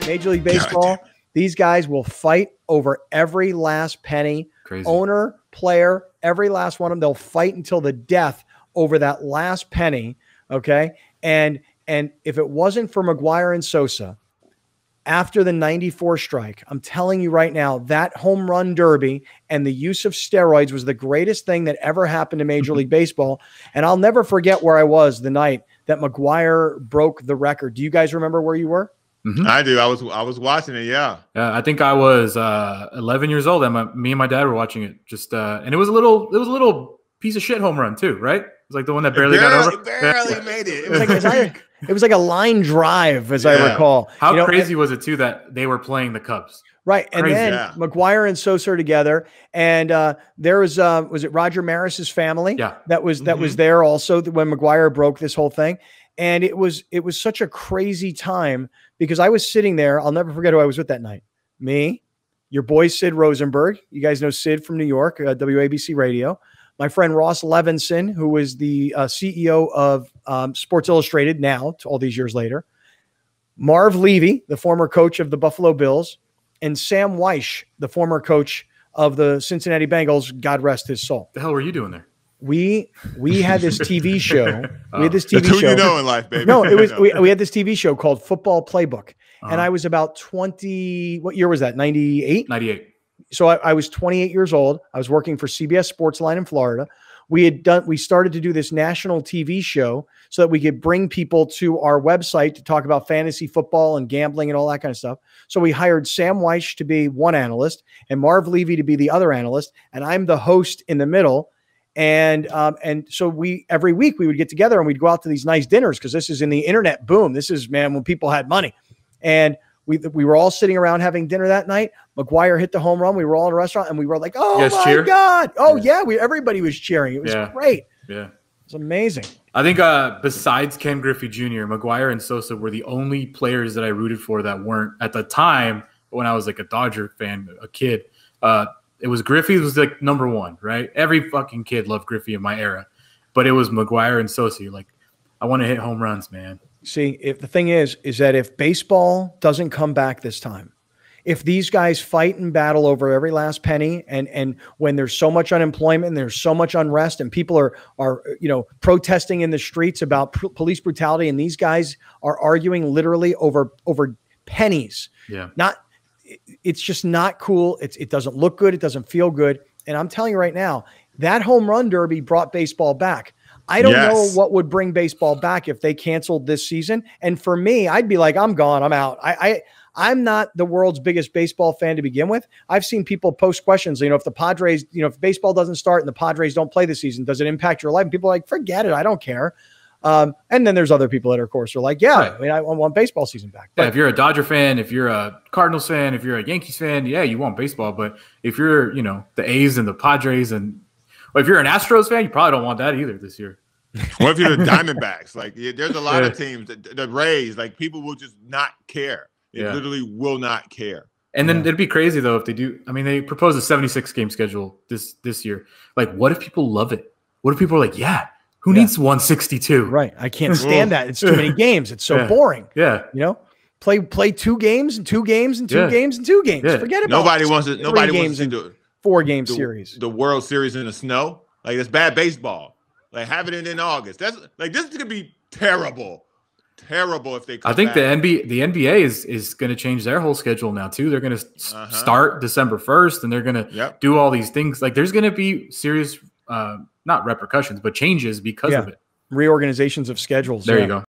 Major League Baseball, these guys will fight over every last penny. Crazy. Owner, player, every last one of them. They'll fight until the death over that last penny. Okay. And if it wasn't for McGwire and Sosa after the 94 strike, I'm telling you right now, that home run derby and the use of steroids was the greatest thing that ever happened to Major League Baseball. And I'll never forget where I was the night that McGwire broke the record. Do you guys remember where you were? Mm-hmm. I do. I was watching it. Yeah. I think I was 11 years old, and me and my dad were watching it. And it was a little piece of shit home run too, right? It was like the one that barely got over. Barely made it. It was like a line drive, as I recall. How crazy was it too that they were playing the Cubs? Right, and then McGwire and Sosa are together, and there was it Roger Maris's family? Yeah, that was there also when McGwire broke this whole thing. And it was such a crazy time because I was sitting there. I'll never forget who I was with that night. Me, your boy Sid Rosenberg. You guys know Sid from New York, WABC Radio. My friend Ross Levinson, who was the CEO of Sports Illustrated now, all these years later. Marv Levy, the former coach of the Buffalo Bills, and Sam Weish, the former coach of the Cincinnati Bengals. God rest his soul. The hell were you doing there? We had this TV show. We had this TV That's who show. You know in life, baby. No, it was we had this TV show called Football Playbook, and I was about 20. What year was that? 98. 98. So I was 28 years old. I was working for CBS Sportsline in Florida. We started to do this national TV show so that we could bring people to our website to talk about fantasy football and gambling and all that kind of stuff. So we hired Sam Weish to be one analyst and Marv Levy to be the other analyst, and I'm the host in the middle. And so every week we would get together and we'd go out to these nice dinners because this is in the internet boom. This is, man, when people had money. And we were all sitting around having dinner that night. McGwire hit the home run. We were all in a restaurant and we were like, oh my God. Oh yeah. Everybody was cheering. It was great. Yeah. It's amazing. I think besides Ken Griffey Jr., McGwire and Sosa were the only players that I rooted for that weren't at the time when I was like a Dodger fan, a kid. It was Griffey was like number one, right? Every fucking kid loved Griffey in my era, but it was McGwire and Sosa. Like, I want to hit home runs, man. See, if the thing is that if baseball doesn't come back this time, if these guys fight and battle over every last penny, and when there's so much unemployment and there's so much unrest and people are protesting in the streets about police brutality, and these guys are arguing literally over pennies. Yeah. It's just not cool. It doesn't look good. It doesn't feel good. And I'm telling you right now, that home run derby brought baseball back. I don't know what would bring baseball back if they canceled this season. And for me, I'd be like, I'm gone. I'm out. I'm not the world's biggest baseball fan to begin with. I've seen people post questions, if the Padres, if baseball doesn't start and the Padres don't play this season, does it impact your life? And people are like, forget it. I don't care. And then there's other people that, of course, are like, yeah, I want baseball season back. But if you're a Dodger fan, if you're a Cardinals fan, if you're a Yankees fan, yeah, you want baseball. But if you're, the A's and the Padres, and if you're an Astros fan, you probably don't want that either this year. What if you're the Diamondbacks? Like, there's a lot of teams, the Rays, like, people will just not care. They literally will not care. And then it'd be crazy, though, if they do. I mean, they propose a 76-game schedule this year. Like, what if people love it? What if people are like, yeah, who needs 162? Right. I can't stand that. It's too many games. It's so boring. Yeah. Play 2 games and 2 games and 2 games and 2 games. Yeah. Forget about Nobody wants to do it. 4-game series. The World Series in the snow. Like, it's bad baseball. Like, have it in August. That's like, this is gonna be terrible. Terrible if they come back. The NBA is going to change their whole schedule now too. They're going to start December 1st, and they're going to do all these things. Like, there's going to be serious not repercussions, but changes because of it. Reorganizations of schedules. There you go.